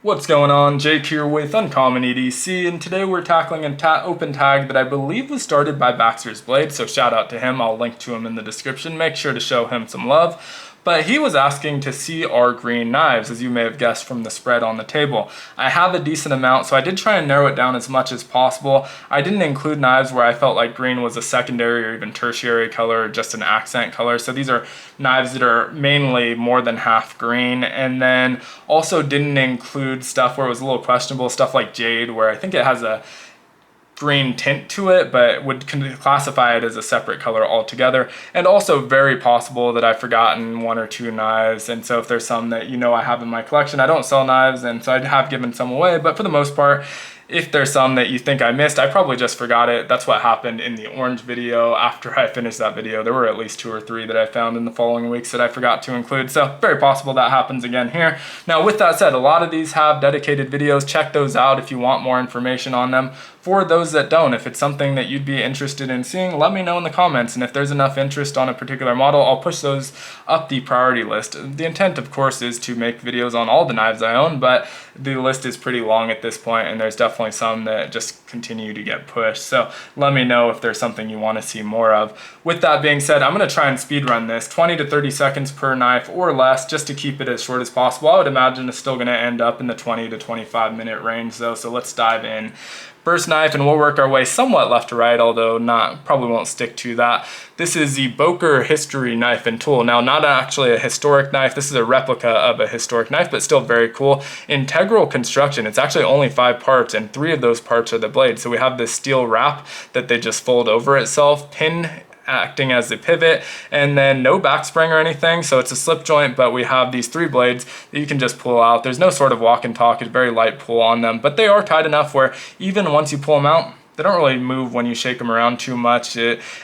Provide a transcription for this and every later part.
What's going on? Jake here with Uncommon EDC, and today we're tackling an open tag that I believe was started by Baxter's Blade, so shout out to him. I'll link to him in the description. Make sure to show him some love. But he was asking to see our green knives, as you may have guessed from the spread on the table. I have a decent amount, so I did try and narrow it down as much as possible. I didn't include knives where I felt like green was a secondary or even tertiary color, or just an accent color. So these are knives that are mainly more than half green, and then also didn't include stuff where it was a little questionable, stuff like jade, where I think it has a green tint to it, but would classify it as a separate color altogether. And also very possible that I've forgotten one or two knives, and so if there's some that I have in my collection, I don't sell knives, and so I have given some away, but for the most part, if there's some that you think I missed, I probably just forgot it. That's what happened in the orange video. After I finished that video, there were at least 2 or 3 that I found in the following weeks that I forgot to include. So very possible that happens again here. Now with that said, a lot of these have dedicated videos. Check those out if you want more information on them. For those that don't, if it's something that you'd be interested in seeing, let me know in the comments. And if there's enough interest on a particular model, I'll push those up the priority list. The intent, of course, is to make videos on all the knives I own, but the list is pretty long at this point, and there's definitely some that just continue to get pushed. So let me know if there's something you want to see more of. With that being said, I'm going to try and speed run this 20 to 30 seconds per knife or less, just to keep it as short as possible. I would imagine it's still going to end up in the 20 to 25 minute range though, so let's dive in. First knife, and we'll work our way somewhat left to right, although probably won't stick to that. This is the Boker History Knife and Tool. Now, not actually a historic knife. This is a replica of a historic knife, but still very cool. Integral construction. It's actually only 5 parts, and 3 of those parts are the blade. So we have this steel wrap that they just fold over itself, pin acting as the pivot, and then no back spring or anything, so it's a slip joint, but we have these 3 blades that you can just pull out. There's no sort of walk and talk, it's very light pull on them, but they are tight enough where even once you pull them out, they don't really move when you shake them around too much,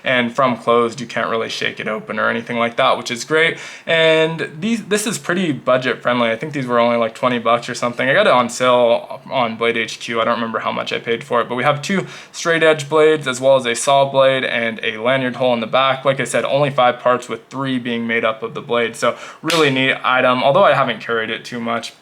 and from closed you can't really shake it open or anything like that, which is great. And this is pretty budget friendly. I think these were only like 20 bucks or something. I got it on sale on Blade HQ. I don't remember how much I paid for it, but we have 2 straight edge blades as well as a saw blade and a lanyard hole in the back. Like I said, only 5 parts with 3 being made up of the blade, so really neat item, although I haven't carried it too much.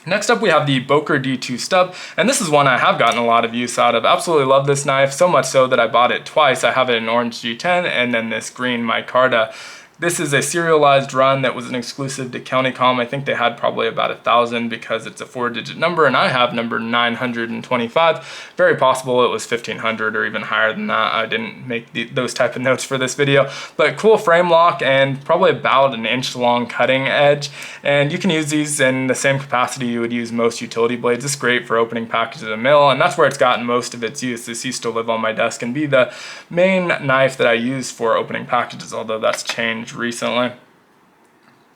Next up, we have the Boker D2 Stub, and this is one I have gotten a lot of use out of. Absolutely love this knife, so much so that I bought it twice. I have it in orange G10 and then this green micarta. This is a serialized run that was an exclusive to CountyCom. I think they had probably about 1,000 because it's a 4-digit number, and I have number 925. Very possible it was 1,500 or even higher than that. I didn't make those type of notes for this video, but cool frame lock and probably about an inch long cutting edge. And you can use these in the same capacity you would use most utility blades. It's great for opening packages at a mill, and that's where it's gotten most of its use. This used to live on my desk and be the main knife that I use for opening packages, although that's changed recently.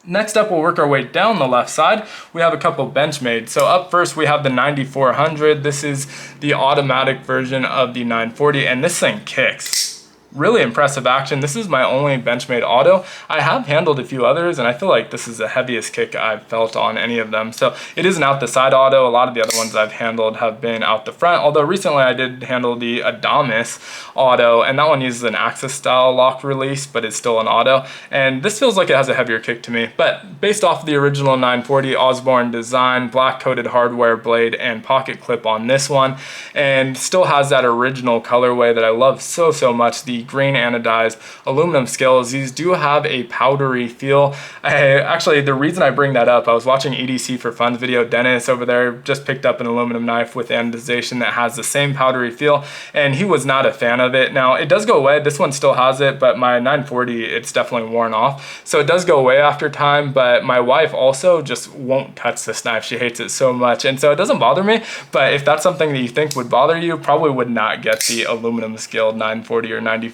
Next up, we'll work our way down the left side. We have a couple Benchmade. So up first, we have the 9400. This is the automatic version of the 940, and this thing kicks. Really impressive action. This is my only Benchmade auto. I have handled a few others, and I feel like this is the heaviest kick I've felt on any of them. So it is an out the side auto. A lot of the other ones I've handled have been out the front, although recently I did handle the Adamas auto, and that one uses an Axis style lock release, but it's still an auto. And this feels like it has a heavier kick to me. But based off the original 940 Osborne design, black coated hardware blade and pocket clip on this one, and still has that original colorway that I love so much. The green anodized aluminum scales, these do have a powdery feel. Actually, the reason I bring that up, I was watching EDC for Fun's video. Dennis over there just picked up an aluminum knife with anodization that has the same powdery feel, and he was not a fan of it. Now, it does go away. This one still has it, but my 940, it's definitely worn off. So it does go away after time, but my wife also just won't touch this knife. She hates it so much, and so it doesn't bother me, but if that's something that you think would bother you, probably would not get the aluminum scaled 940 or 9400.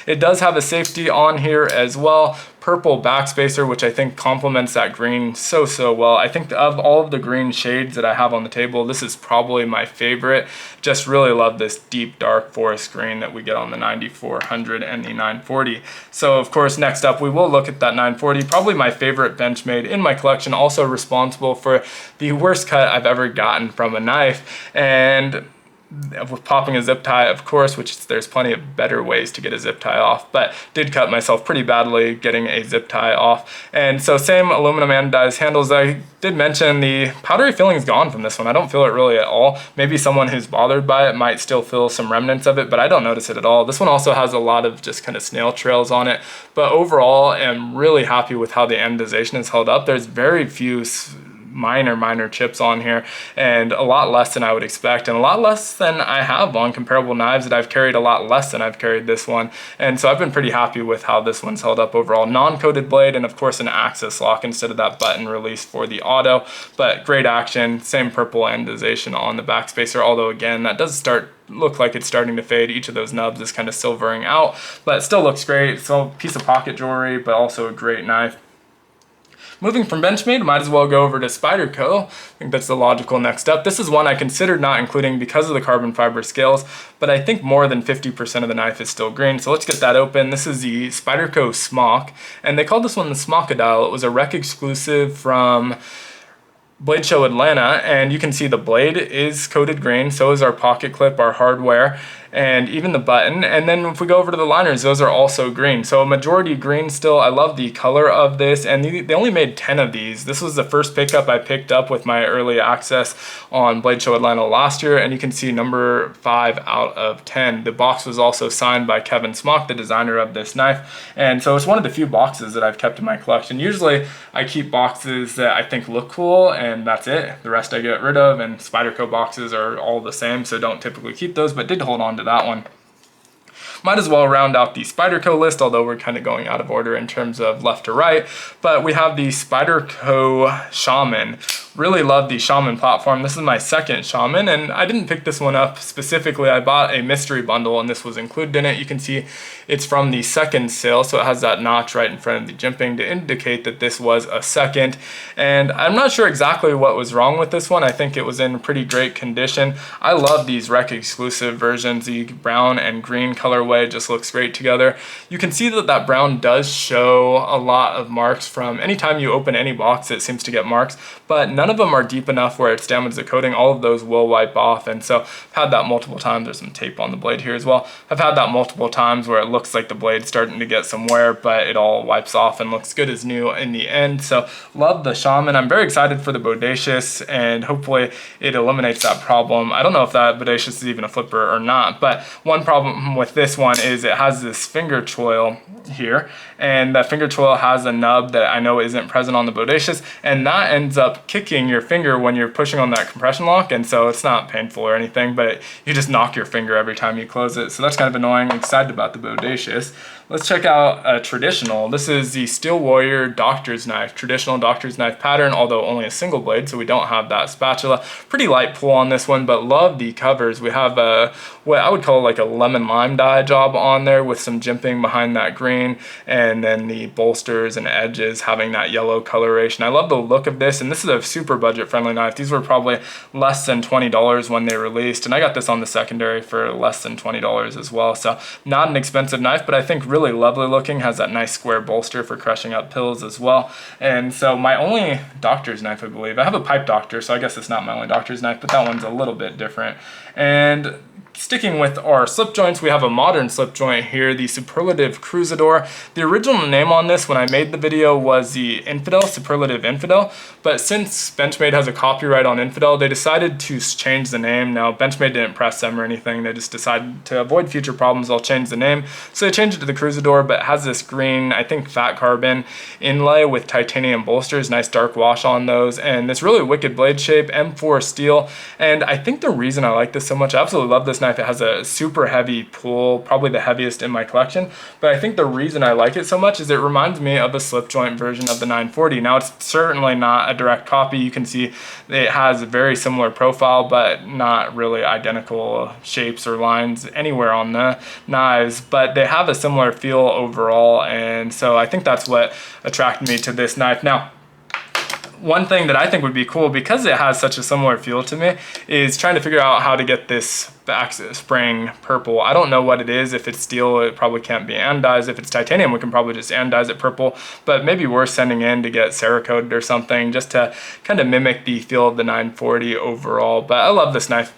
It does have a safety on here as well. Purple backspacer, which I think complements that green so well. I think of all of the green shades that I have on the table, this is probably my favorite. Just really love this deep dark forest green that we get on the 9400 and the 940. So of course, next up we will look at that 940, probably my favorite Benchmade in my collection, also responsible for the worst cut I've ever gotten from a knife. And with popping a zip tie, of course, which there's plenty of better ways to get a zip tie off, but did cut myself pretty badly getting a zip tie off. And so same aluminum anodized handles. I did mention the powdery feeling is gone from this one. I don't feel it really at all. Maybe someone who's bothered by it might still feel some remnants of it, but I don't notice it at all. This one also has a lot of just kind of snail trails on it, but overall I'm really happy with how the anodization is held up. There's very few minor chips on here, and a lot less than I would expect, and a lot less than I have on comparable knives that I've carried, a lot less than I've carried this one. And so I've been pretty happy with how this one's held up overall. Non-coated blade, and of course an axis lock instead of that button release for the auto, but great action. Same purple anodization on the backspacer, although again that does look like it's starting to fade. Each of those nubs is kind of silvering out, but it still looks great. So piece of pocket jewelry, but also a great knife. Moving from Benchmade, might as well go over to Spyderco. I think that's the logical next step. This is one I considered not including because of the carbon fiber scales, but I think more than 50% of the knife is still green. So let's get that open. This is the Spyderco Smok, and they called this one the Smockadile. It was a rec exclusive from Blade Show Atlanta, and you can see the blade is coated green, so is our pocket clip, our hardware, and even the button. And then if we go over to the liners, those are also green, so a majority green still. I love the color of this, and they only made 10 of these. This was the first pickup I picked up with my early access on Blade Show Atlanta last year, and you can see number 5 out of 10. The box was also signed by Kevin Smok, the designer of this knife, and so it's one of the few boxes that I've kept in my collection. Usually I keep boxes that I think look cool, and that's it. The rest I get rid of, and Spyderco boxes are all the same, so don't typically keep those, but did hold on to that one. Might as well round out the Spyderco list, although we're kind of going out of order in terms of left to right. But we have the Spyderco Shaman. Really love the Shaman platform. This is my second Shaman, and I didn't pick this one up specifically. I bought a mystery bundle, and this was included in it. You can see it's from the second sale, so it has that notch right in front of the jimping to indicate that this was a second. And I'm not sure exactly what was wrong with this one. I think it was in pretty great condition. I love these rec exclusive versions. The brown and green colorway just looks great together. You can see that that brown does show a lot of marks from anytime you open any box. It seems to get marks, but none of them are deep enough where it's damaged the coating. All of those will wipe off, and so I've had that multiple times. There's some tape on the blade here as well. I've had that multiple times where it looks like the blade's starting to get some wear, but it all wipes off and looks good as new in the end. So love the Shaman. I'm very excited for the Bodacious, and hopefully it eliminates that problem. I don't know if that Bodacious is even a flipper or not, but one problem with this one is it has this finger choil here, and that finger choil has a nub that I know isn't present on the Bodacious, and that ends up kicking your finger when you're pushing on that compression lock. And so it's not painful or anything, but you just knock your finger every time you close it, so that's kind of annoying. I'm excited about the Bodacious. Let's check out a traditional. This is the Steel Warrior Doctor's Knife, traditional Doctor's Knife pattern, although only a single blade, so we don't have that spatula. Pretty light pull on this one, but love the covers. We have a, what I would call like a lemon lime dye job on there with some jimping behind that green, and then the bolsters and edges having that yellow coloration. I love the look of this, and this is a super budget friendly knife. These were probably less than $20 when they released, and I got this on the secondary for less than $20 as well. So not an expensive knife, but I think really lovely looking. Has that nice square bolster for crushing up pills as well. And so my only doctor's knife, I believe, I have a pipe doctor, so I guess it's not my only doctor's knife, but that one's a little bit different. And sticking with our slip joints, we have a modern slip joint here, the Suprlativ Cruzador. The original name on this when I made the video was the Infidel, Superlative Infidel, but since Benchmade has a copyright on Infidel, they decided to change the name. Now, Benchmade didn't press them or anything, they just decided to avoid future problems, they'll change the name. So they changed it to the Cruzador, but it has this green, I think fat carbon inlay with titanium bolsters, nice dark wash on those, and this really wicked blade shape, M4 steel. And I think the reason I like this so much, I absolutely love this knife. It has a super heavy pull, probably the heaviest in my collection, but I think the reason I like it so much is it reminds me of a slip joint version of the 940. Now, it's certainly not a direct copy. You can see it has a very similar profile, but not really identical shapes or lines anywhere on the knives, but they have a similar feel overall, and so I think that's what attracted me to this knife. Now, one thing that I think would be cool, because it has such a similar feel to me, is trying to figure out how to get this back spring purple. I don't know what it is. If it's steel, it probably can't be anodized. If it's titanium, we can probably just anodize it purple, but maybe worth sending in to get Cerakoted or something, just to kind of mimic the feel of the 940 overall. But I love this knife.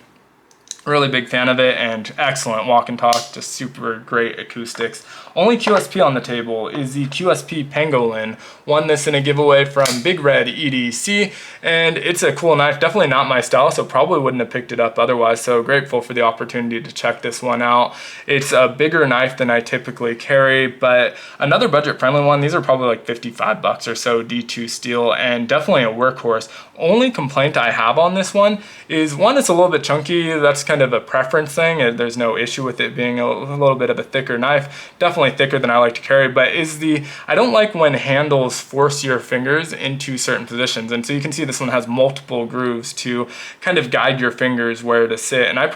Really big fan of it, and excellent walk and talk, just super great acoustics. Only QSP on the table is the QSP Pangolin. Won this in a giveaway from Big Red EDC, and it's a cool knife. Definitely not my style, so probably wouldn't have picked it up otherwise, so grateful for the opportunity to check this one out. It's a bigger knife than I typically carry, but another budget-friendly one. These are probably like 55 bucks or so, D2 steel, and definitely a workhorse. Only complaint I have on this one is, one, it's a little bit chunky. That's kind of a preference thing, and there's no issue with it being a little bit of a thicker knife. Definitely thicker than I like to carry, but I don't like when handles force your fingers into certain positions. And so you can see this one has multiple grooves to kind of guide your fingers where to sit. And I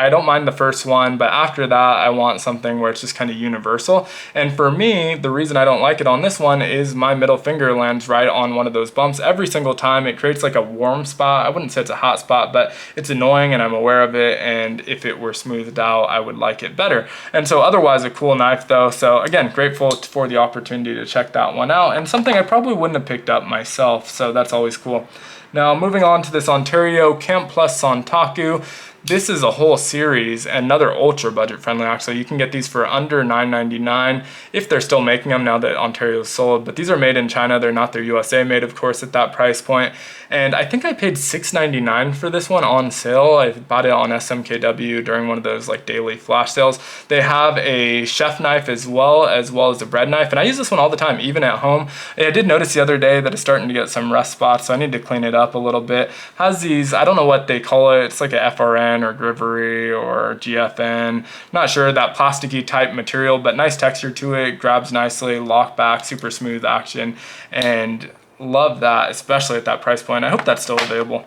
don't mind the first one, but after that, I want something where it's just kind of universal. And for me, the reason I don't like it on this one is my middle finger lands right on one of those bumps every single time. It creates like a warm spot. I wouldn't say it's a hot spot, but it's annoying and I'm aware of it. And if it were smoothed out, I would like it better. And so otherwise a cool knife though. So again, grateful for the opportunity to check that one out, and something I probably wouldn't have picked up myself. So that's always cool. Now moving on to this Ontario Camp Plus Santoku. This is a whole series, another ultra budget friendly actually. You can get these for under $9.99 if they're still making them now that Ontario's sold. But these are made in China. They're not their USA made, of course, at that price point. And I think I paid $6.99 for this one on sale. I bought it on SMKW during one of those like daily flash sales. They have a chef knife as well as a bread knife. And I use this one all the time, even at home. I did notice the other day that it's starting to get some rust spots, so I need to clean it up a little bit. Has these, I don't know what they call it. It's like a FRN or Grivery or GFN, not sure, that plasticky type material, but nice texture to it, grabs nicely, lock back, super smooth action, and love that, especially at that price point. I hope that's still available.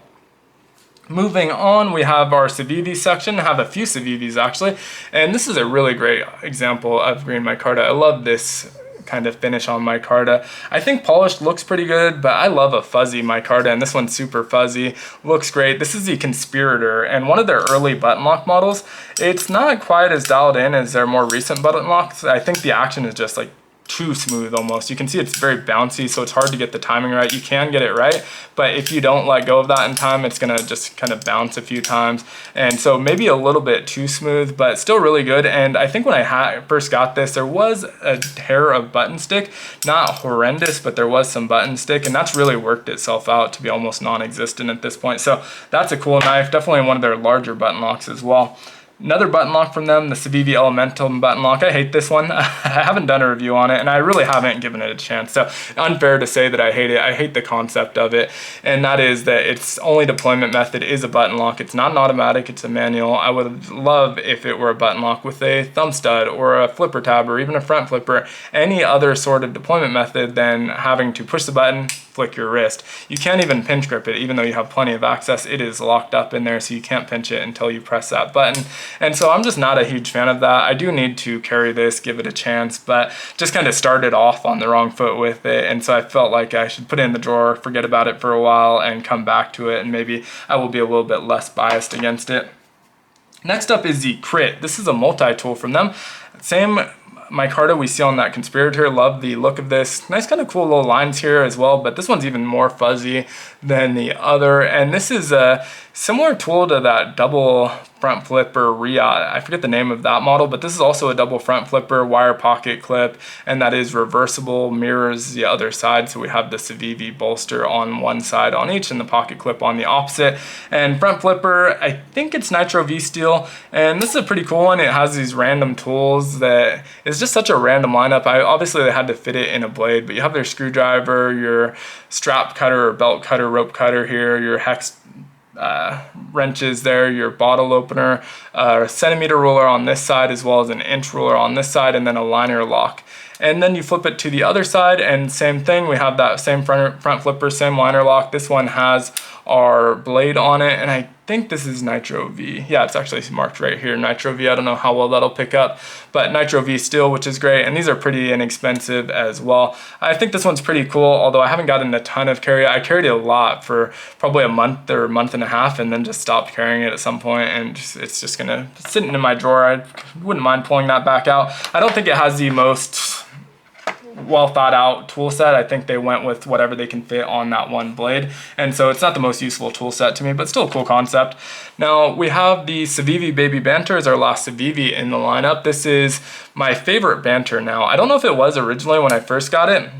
Moving on, we have our Civivi section. I have a few Civivis actually, and this is a really great example of green micarta. I love this kind of finish on micarta. I think polished looks pretty good, but I love a fuzzy micarta, and this one's super fuzzy, looks great. This is the Conspirator, and one of their early button lock models. It's not quite as dialed in as their more recent button locks. I think the action is just like too smooth almost. You can see it's very bouncy, so it's hard to get the timing right. You can get it right, but if you don't let go of that in time, it's gonna just kind of bounce a few times. And so maybe a little bit too smooth, but still really good. And I think when I first got this, there was a hair of button stick, not horrendous, but there was some button stick, and that's really worked itself out to be almost non-existent at this point. So that's a cool knife, definitely one of their larger button locks as well. Another button lock from them, the Civivi Elementum button lock. I hate this one. I haven't done a review on it, and I really haven't given it a chance. So unfair to say that I hate it. I hate the concept of it, and that is that its only deployment method is a button lock. It's not an automatic, it's a manual. I would love if it were a button lock with a thumb stud or a flipper tab or even a front flipper, any other sort of deployment method than having to push the button, flick your wrist. You can't even pinch grip it, even though you have plenty of access. It is locked up in there, so you can't pinch it until you press that button. And so I'm just not a huge fan of that. I do need to carry this, give it a chance, but just kind of started off on the wrong foot with it. And so I felt like I should put it in the drawer, forget about it for a while, and come back to it, and maybe I will be a little bit less biased against it. Next up is the Crit. This is a multi-tool from them. Same micarta we see on that Conspirator. Love the look of this. Nice kind of cool little lines here as well, but this one's even more fuzzy than the other. And this is a similar tool to that double front flipper Riot. I forget the name of that model, but this is also a double front flipper wire pocket clip, and that is reversible, mirrors the other side. So we have the Civivi bolster on one side on each and the pocket clip on the opposite. And front flipper, I think it's Nitro V steel, and this is a pretty cool one. It has these random tools that is just such a random lineup. Obviously they had to fit it in a blade, but you have their screwdriver, your strap cutter or belt cutter, rope cutter here, your hex wrenches there, your bottle opener, a centimeter ruler on this side as well as an inch ruler on this side, and then a liner lock. And then you flip it to the other side, and same thing, we have that same front flipper, same liner lock. This one has our blade on it, and I think this is Nitro V. Yeah, it's actually marked right here, Nitro V. I don't know how well that'll pick up, but Nitro V steel, which is great, and these are pretty inexpensive as well. I think this one's pretty cool, although I haven't gotten a ton of carry. I carried it a lot for probably a month or a month and a half, and then just stopped carrying it at some point, and it's just gonna sit in my drawer. I wouldn't mind pulling that back out. I don't think it has the most well thought out tool set. I think they went with whatever they can fit on that one blade. And so it's not the most useful tool set to me, but still a cool concept. Now we have the CIVI Baby Banter as our last Civivi in the lineup. This is my favorite banter now. I don't know if it was originally when I first got it.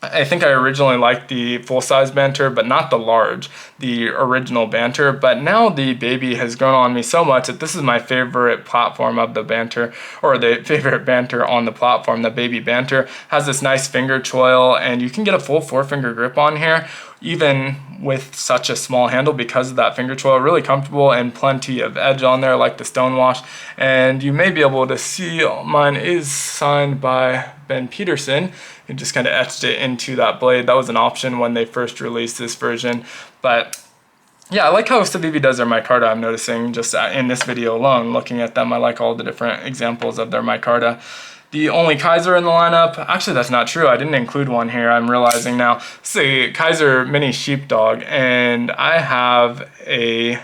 I think I originally liked the full-size banter, but not the large, the original banter. But now the baby has grown on me so much that this is my favorite platform of the banter, or the favorite banter on the platform. The baby banter has this nice finger choil, and you can get a full 4-finger grip on here, even with such a small handle because of that finger choil. Really comfortable and plenty of edge on there like the Stonewash. And you may be able to see mine is signed by Ben Peterson. He just kind of etched it into that blade. That was an option when they first released this version. But yeah, I like how Civivi does their micarta. I'm noticing just in this video alone, looking at them, I like all the different examples of their micarta. The only Kaiser in the lineup, actually that's not true, I didn't include one here, I'm realizing now. This is a Kaiser Mini Sheepdog, and I have a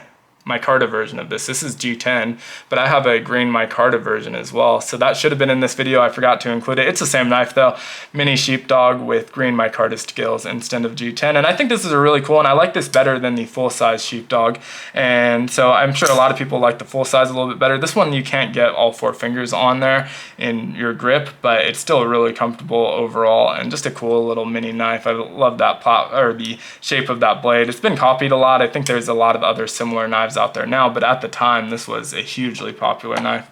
micarta version of this. This is G10, but I have a green micarta version as well. So that should have been in this video. I forgot to include it. It's the same knife though. Mini Sheepdog with green micarta scales instead of G10. And I think this is a really cool one. I like this better than the full-size Sheepdog. And so I'm sure a lot of people like the full size a little bit better. This one you can't get all 4 fingers on there in your grip, but it's still really comfortable overall and just a cool little mini knife. I love that the shape of that blade. It's been copied a lot. I think there's a lot of other similar knives out there now, but at the time this was a hugely popular knife.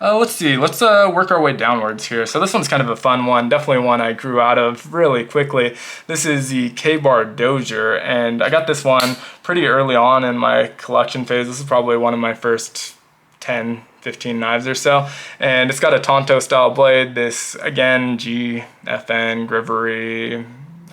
Let's see, let's work our way downwards here. So this one's kind of a fun one, definitely one I grew out of really quickly. This is the Kbar Dozier, and I got this one pretty early on in my collection phase. This is probably one of my first 10, 15 knives or so, and it's got a Tonto style blade. This again, GFN, Grivery,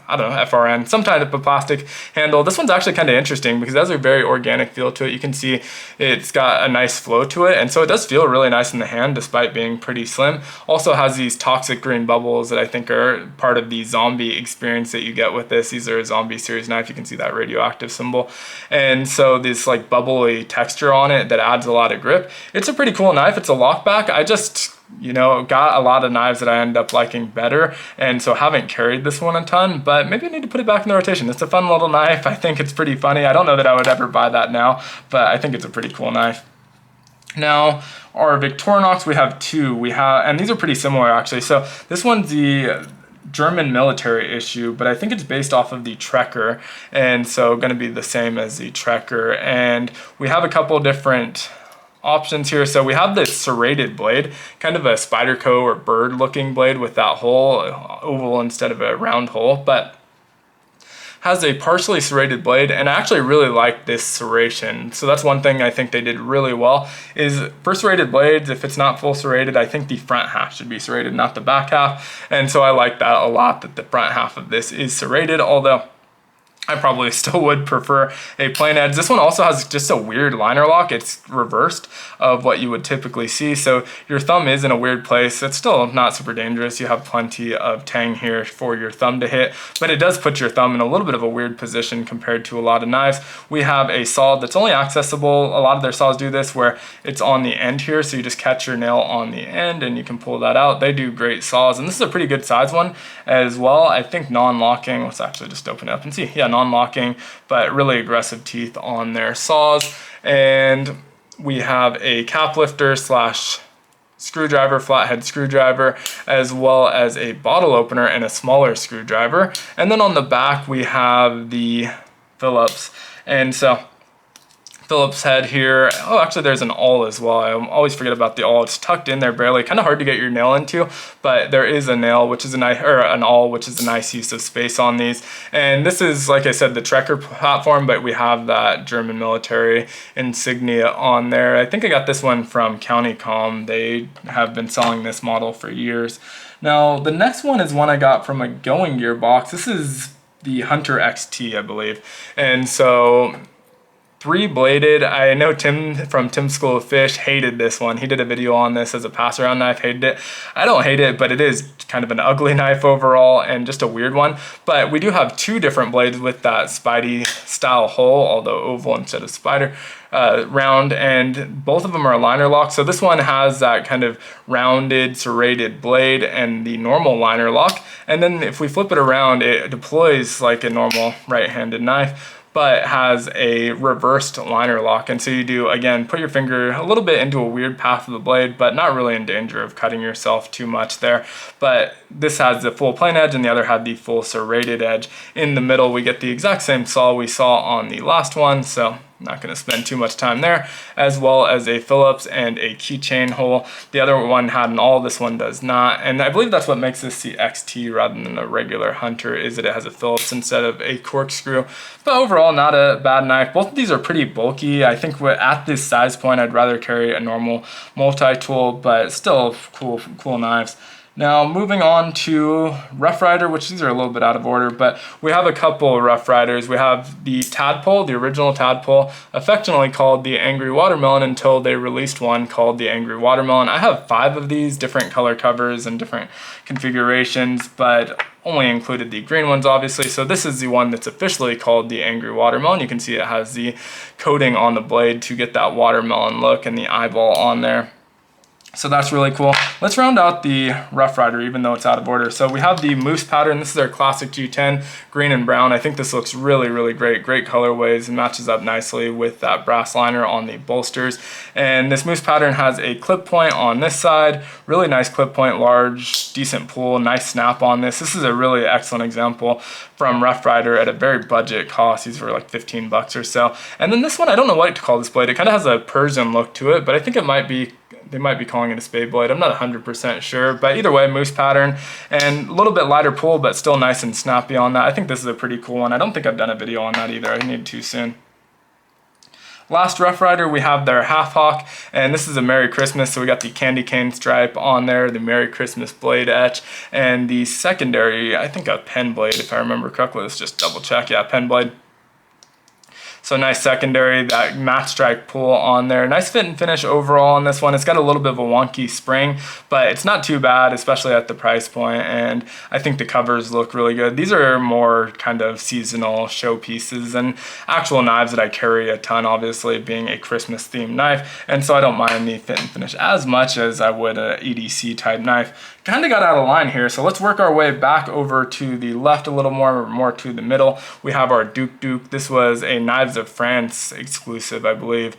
I don't know, FRN, some type of plastic handle. This one's actually kind of interesting because it has a very organic feel to it. You can see it's got a nice flow to it, and so it does feel really nice in the hand despite being pretty slim. Also has these toxic green bubbles that I think are part of the zombie experience that you get with this. These are a zombie series knife. You can see that radioactive symbol. And so this like bubbly texture on it that adds a lot of grip. It's a pretty cool knife. It's a lockback. I just, you know, got a lot of knives that I end up liking better, and so haven't carried this one a ton, but maybe I need to put it back in the rotation. It's a fun little knife. I think it's pretty funny. I don't know that I would ever buy that now, but I think it's a pretty cool knife. Now, our Victorinox, we have 2. And these are pretty similar actually. So this one's the German military issue, but I think it's based off of the Trekker, and so going to be the same as the Trekker. And we have a couple different options here. So we have this serrated blade, kind of a Spyderco or bird looking blade with that hole, oval instead of a round hole, but has a partially serrated blade, and I actually really like this serration. So that's one thing I think they did really well, is for serrated blades, if it's not full serrated, I think the front half should be serrated, not the back half. And so I like that a lot, that the front half of this is serrated, although I probably still would prefer a plain edge. This one also has just a weird liner lock. It's reversed of what you would typically see, so your thumb is in a weird place. It's still not super dangerous. You have plenty of tang here for your thumb to hit, but it does put your thumb in a little bit of a weird position compared to a lot of knives. We have a saw that's only accessible, a lot of their saws do this, where it's on the end here, so you just catch your nail on the end and you can pull that out. They do great saws, and this is a pretty good size one as well. I think non-locking, let's actually just open it up and see. Yeah, non-locking, but really aggressive teeth on their saws. And we have a cap lifter slash screwdriver, flathead screwdriver, as well as a bottle opener and a smaller screwdriver. And then on the back we have the Phillips. And so Phillips head here. Oh, actually there's an awl as well. I always forget about the awl. It's tucked in there barely, kind of hard to get your nail into, but there is a nail, which is a nice, or an awl, which is a nice use of space on these. And this is, like I said, the Trekker platform, but we have that German military insignia on there. I think I got this one from County Com. They have been selling this model for years. Now, the next one is one I got from a Going Gear box. This is the Hunter XT, I believe. And so 3-bladed. I know Tim from Tim's School of Fish hated this one. He did a video on this as a pass around knife, hated it. I don't hate it, but it is kind of an ugly knife overall and just a weird one. But we do have 2 different blades with that Spidey style hole, although oval instead of spider. Round, and both of them are liner lock. So this one has that kind of rounded serrated blade and the normal liner lock, and then if we flip it around, it deploys like a normal right-handed knife, but has a reversed liner lock. And so you do, again, put your finger a little bit into a weird path of the blade, but not really in danger of cutting yourself too much there. But this has the full plain edge and the other had the full serrated edge. In the middle, we get the exact same saw we saw on the last one, so not going to spend too much time there, as well as a Phillips and a keychain hole. The other one had an all, this one does not, and I believe that's what makes this the XT rather than a regular Hunter, is that it has a Phillips instead of a corkscrew. But overall, not a bad knife. Both of these are pretty bulky. I think at this size point, I'd rather carry a normal multi-tool, but still cool knives. Now moving on to Rough Rider, which these are a little bit out of order, but we have a couple Rough Riders. We have the Tadpole, the original Tadpole, affectionately called the Angry Watermelon until they released one called the Angry Watermelon. I have 5 of these, different color covers and different configurations, but only included the green ones obviously. So this is the one that's officially called the Angry Watermelon. You can see it has the coating on the blade to get that watermelon look and the eyeball on there. So that's really cool. Let's round out the Rough Rider, even though it's out of order. So we have the Moose pattern. This is our classic G10, green and brown. I think this looks really, really great. Great colorways and matches up nicely with that brass liner on the bolsters. And this Moose pattern has a clip point on this side. Really nice clip point, large, decent pull, nice snap on this. This is a really excellent example from Rough Rider at a very budget cost. These were like 15 bucks or so. And then this one, I don't know what to call this blade. It kind of has a Persian look to it, but I think it might be, they might be calling it a spade blade. I'm not 100% sure, but either way, Moose pattern and a little bit lighter pull, but still nice and snappy on that. I think this is a pretty cool one. I don't think I've done a video on that either. I need to soon. Last Rough Rider, we have their Half Hawk, and this is a Merry Christmas, so we got the candy cane stripe on there, the Merry Christmas blade etch, and the secondary, I think a pen blade, if I remember correctly. Let's just double check. Yeah, pen blade. So nice secondary, that matte strike pull on there. Nice fit and finish overall on this one. It's got a little bit of a wonky spring, but it's not too bad, especially at the price point, and I think the covers look really good. These are more kind of seasonal showpieces and actual knives that I carry a ton, obviously being a Christmas themed knife, and so I don't mind the fit and finish as much as I would a EDC type knife. Kind of got out of line here, so let's work our way back over to the left a little more to the middle. We have our Douk Douk. This was a Knives of France exclusive, I believe.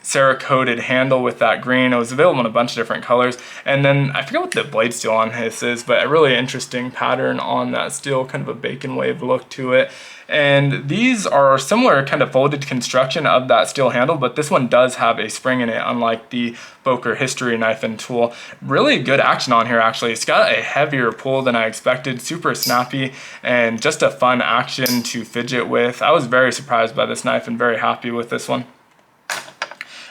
Cerakoted handle with that green. It was available in a bunch of different colors. And then I forget what the blade steel on this is, but a really interesting pattern on that steel, kind of a bacon wave look to it. And these are similar kind of folded construction of that steel handle, but this one does have a spring in it, unlike the Boker History knife and tool. Really good action on here, actually. It's got a heavier pull than I expected, super snappy, and just a fun action to fidget with. I was very surprised by this knife and very happy with this one.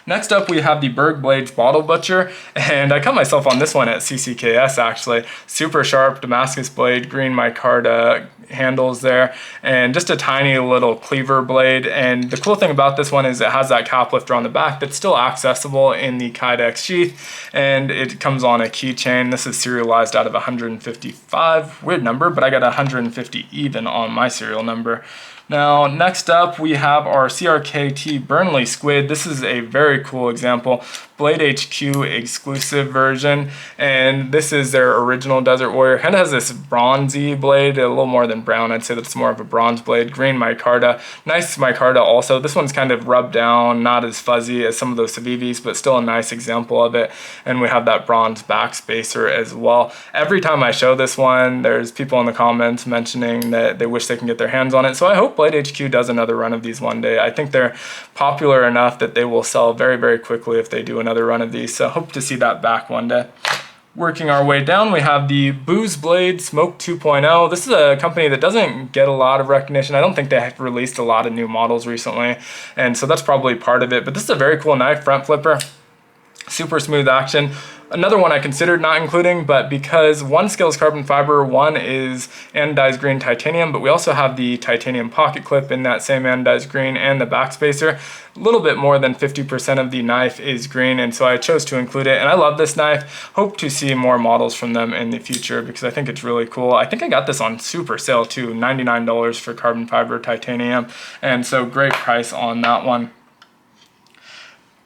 Next up, we have the Berg Blades Bottle Butcher, and I cut myself on this one at CCKS actually. Super sharp Damascus blade, green micarta handles there, and just a tiny little cleaver blade. And the cool thing about this one is it has that cap lifter on the back that's still accessible in the Kydex sheath, and it comes on a keychain. This is serialized out of 155, weird number, but I got 150 even on my serial number. Now, next up, we have our CRKT Burnley Squid. This is a very cool example. Blade HQ exclusive version, and this is their original Desert Warrior. Kind of has this bronzy blade, a little more than brown. I'd say that's more of a bronze blade. Green micarta, nice micarta also. This one's kind of rubbed down, not as fuzzy as some of those Civivis, but still a nice example of it. And we have that bronze back spacer as well. Every time I show this one, there's people in the comments mentioning that they wish they can get their hands on it. So I hope Blade HQ does another run of these one day. I think they're popular enough that they will sell very, very quickly if they do another run of these, so hope to see that back one day. Working our way down, we have the Booze Blade Smoke 2.0. This is a company that doesn't get a lot of recognition. I don't think they have released a lot of new models recently, and so that's probably part of it, but this is a very cool knife, front flipper, super smooth action. Another one I considered not including, but because one scale is carbon fiber, one is anodized green titanium, but we also have the titanium pocket clip in that same anodized green and the backspacer. A little bit more than 50% of the knife is green, and so I chose to include it. And I love this knife. Hope to see more models from them in the future because I think it's really cool. I think I got this on super sale too, $99 for carbon fiber titanium, and so great price on that one.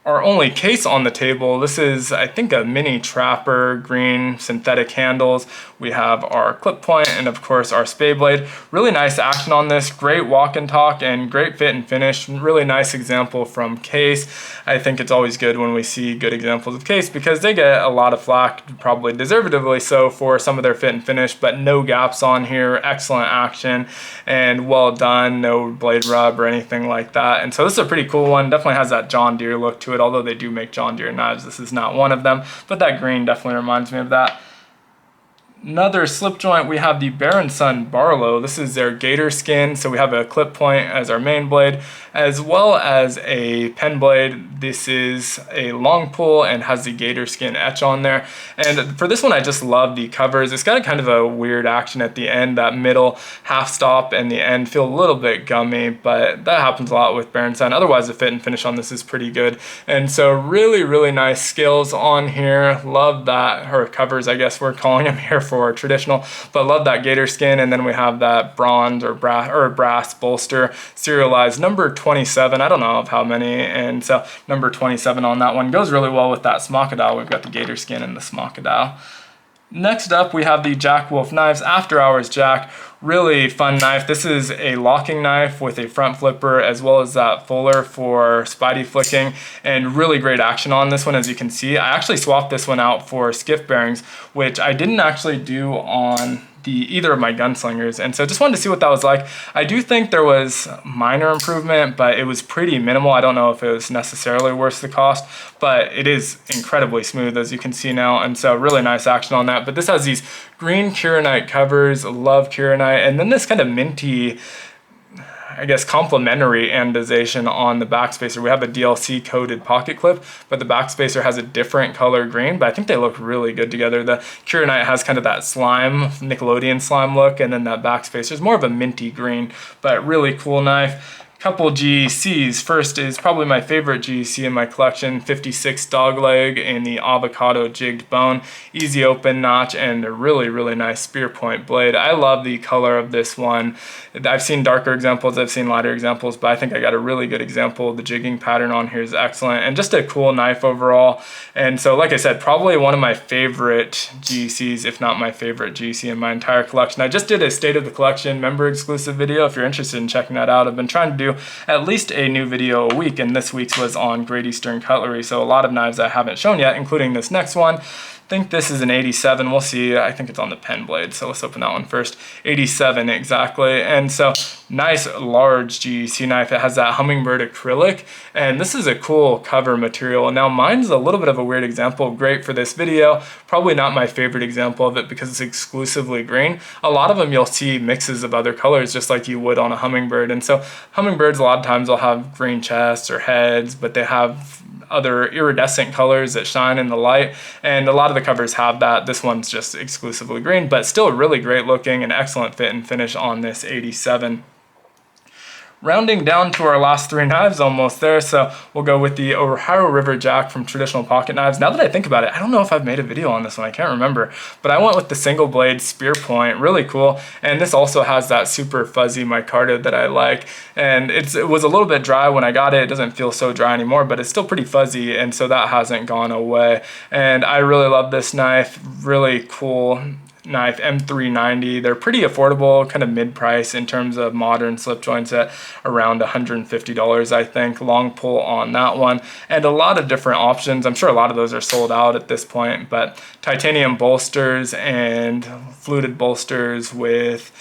Our only case on the table, this is, I think, a mini Trapper, green, synthetic handles. We have our clip point and of course our spay blade. Really nice action on this, great walk and talk and great fit and finish. Really nice example from case. I think it's always good when we see good examples of case because they get a lot of flack, probably deservedly so, for some of their fit and finish, but no gaps on here, excellent action and well done, no blade rub or anything like that. And so this is a pretty cool one, definitely has that John Deere look to it. Although they do make John Deere knives, this is not one of them, but that green definitely reminds me of that. Another slip joint, we have the Son Barlow. This is their gator skin, so we have a clip point as our main blade, as well as a pen blade. This is a long pull and has the gator skin etch on there. And for this one, I just love the covers. It's got a kind of a weird action at the end. That middle half stop and the end feel a little bit gummy, but that happens a lot with Son. Otherwise, the fit and finish on this is pretty good. And so really, really nice scales on here. Love that, or covers, I guess we're calling them here for traditional, but love that gator skin. And then we have that bronze or brass bolster, serialized number 27. I don't know of how many, and so number 27 on that one goes really well with that Smockadile. We've got the gator skin and the Smockadile. Next up, we have the Jack Wolf Knives After Hours Jack. Really fun knife. This is a locking knife with a front flipper as well as that fuller for Spidey flicking, and really great action on this one. As you can see, I actually swapped this one out for skiff bearings, which I didn't actually do on either of my gunslingers, and so just wanted to see what that was like. I do think there was minor improvement, but it was pretty minimal. I don't know if it was necessarily worth the cost, but it is incredibly smooth as you can see now, and so really nice action on that. But this has these green Kieranite covers, love Kieranite, and then this kind of minty, I guess, complementary anodization on the backspacer. We have a DLC coated pocket clip, but the backspacer has a different color green, but I think they look really good together. The Kieranite has kind of that slime, Nickelodeon slime look, and then that backspacer is more of a minty green, but really cool knife. Couple GECs. First is probably my favorite GEC in my collection, 56 dogleg in the Avocado jigged bone. Easy open notch and a really, really nice spear point blade. I love the color of this one. I've seen darker examples, I've seen lighter examples, but I think I got a really good example. The jigging pattern on here is excellent and just a cool knife overall. And so, like I said, probably one of my favorite GECs, if not my favorite GEC in my entire collection. I just did a state of the collection member exclusive video. If you're interested in checking that out, I've been trying to do at least a new video a week, and this week's was on Great Eastern Cutlery, so a lot of knives I haven't shown yet, including this next one. I think this is an 87, we'll see. I think it's on the pen blade, so let's open that one first. 87 exactly, and so nice large GEC knife. It has that Hummingbird acrylic, and this is a cool cover material. Now mine's a little bit of a weird example, great for this video. Probably not my favorite example of it because it's exclusively green. A lot of them you'll see mixes of other colors just like you would on a Hummingbird, and so Hummingbirds a lot of times will have green chests or heads, but they have other iridescent colors that shine in the light, and a lot of the covers have that. This one's just exclusively green, but still really great looking and excellent fit and finish on this 87. Rounding down to our last three knives, almost there, so we'll go with the Ori River Jack from Traditional Pocket Knives. Now that I think about it, I don't know if I've made a video on this one, I can't remember, but I went with the single blade spear point, really cool, and this also has that super fuzzy micarta that I like, and it was a little bit dry when I got it. It doesn't feel so dry anymore, but it's still pretty fuzzy, and so that hasn't gone away, and I really love this knife, really cool knife, M390. They're pretty affordable, kind of mid-price in terms of modern slip joints at around $150, I think. Long pull on that one, and a lot of different options. I'm sure a lot of those are sold out at this point, but titanium bolsters and fluted bolsters with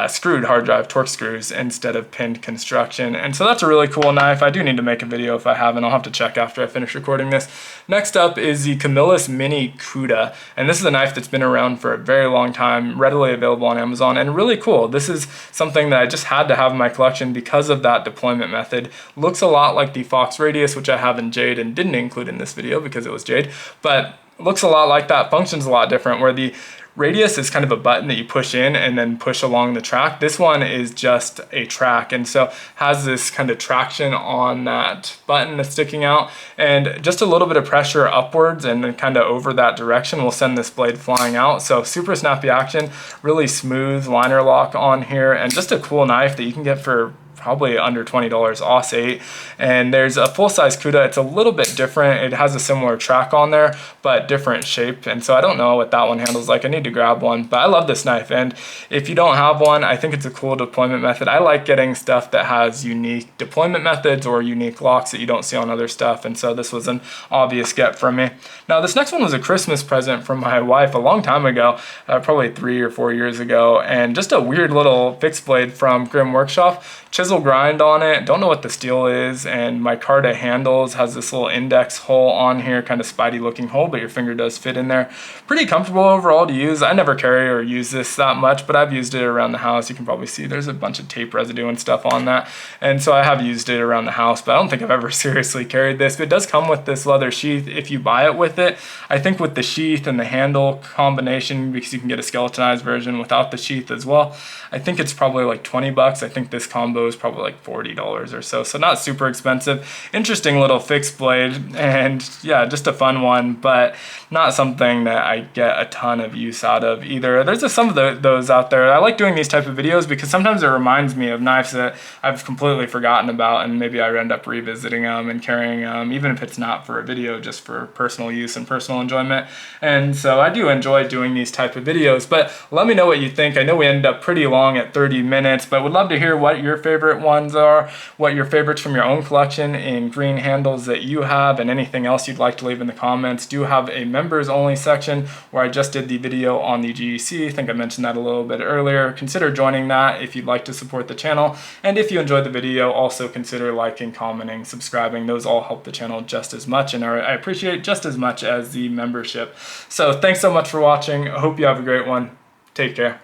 screwed hard drive torque screws instead of pinned construction, and so that's a really cool knife. I do need to make a video if I haven't. I'll have to check after I finish recording this. Next up is the Camillus Mini Cuda, and this is a knife that's been around for a very long time, readily available on Amazon, and really cool. This is something that I just had to have in my collection because of that deployment method. Looks a lot like the Fox Radius, which I have in Jade and didn't include in this video because it was Jade, but looks a lot like that, functions a lot different, where the radius is kind of a button that you push in and then push along the track. This one is just a track, and so has this kind of traction on that button that's sticking out, and just a little bit of pressure upwards and then kind of over that direction will send this blade flying out. So super snappy action, really smooth liner lock on here, and just a cool knife that you can get for probably under $20 Aus 8. And there's a full-size Cuda. It's a little bit different. It has a similar track on there, but different shape. And so I don't know what that one handles like. I need to grab one, but I love this knife. And if you don't have one, I think it's a cool deployment method. I like getting stuff that has unique deployment methods or unique locks that you don't see on other stuff. And so this was an obvious get from me. Now this next one was a Christmas present from my wife a long time ago, probably 3 or 4 years ago. And just a weird little fixed blade from Grim Workshop. Chisel grind on it, don't know what the steel is, and my Micarta handles has this little index hole on here, kind of Spidey looking hole, but your finger does fit in there. Pretty comfortable overall to use. I never carry or use this that much, but I've used it around the house. You can probably see there's a bunch of tape residue and stuff on that, and so I have used it around the house, but I don't think I've ever seriously carried this. But it does come with this leather sheath if you buy it with it. I think with the sheath and the handle combination, because you can get a skeletonized version without the sheath as well, I think it's probably like 20 bucks. I think this combo is probably like $40 or so, so not super expensive. Interesting little fixed blade, and yeah, just a fun one, but not something that I get a ton of use out of either. There's some of those out there. I like doing these type of videos because sometimes it reminds me of knives that I've completely forgotten about, and maybe I end up revisiting them and carrying them, even if it's not for a video, just for personal use and personal enjoyment. And so I do enjoy doing these type of videos, but let me know what you think. I know we ended up pretty long at 30 minutes, but would love to hear what your favorite ones are, what your favorites from your own collection in green handles that you have, and anything else you'd like to leave in the comments. Do have a members only section where I just did the video on the GEC. I think I mentioned that a little bit earlier. Consider joining that if you'd like to support the channel, and if you enjoyed the video, also consider liking, commenting, subscribing. Those all help the channel just as much, and I appreciate just as much as the membership. So thanks so much for watching. I hope you have a great one. Take care.